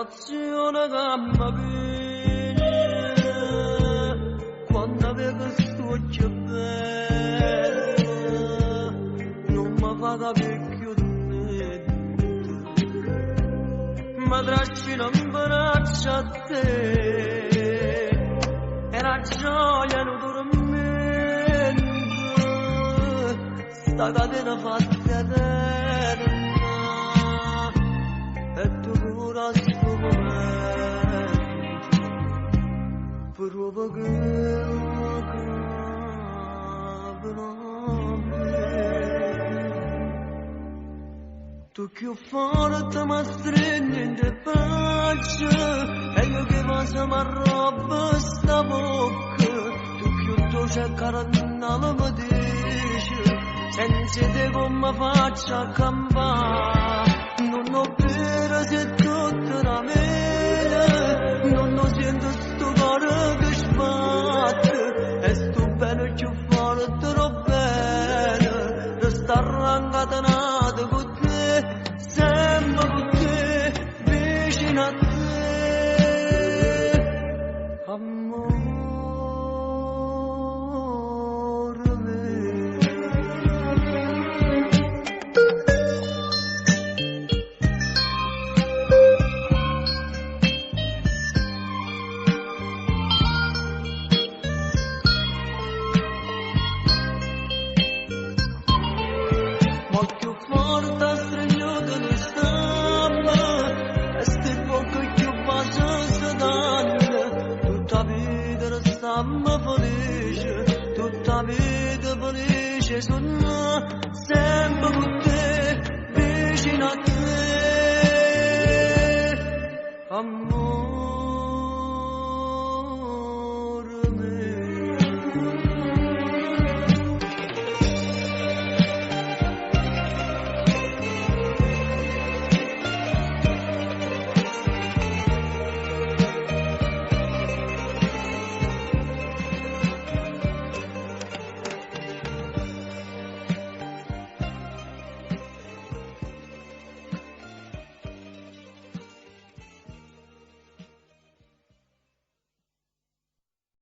emozione che mi piace quando vedo sto più bello non mi fa capire più niente ma trascina un braccio a te e la gioia non dormendo sta catena fatta eterna e tu pure scoperto proprio che tu più forte mi stringi in te braccia e io che cosa mi arroba sta bocca tu più dolce caramella mi dici senza te come faccio a campare non ho più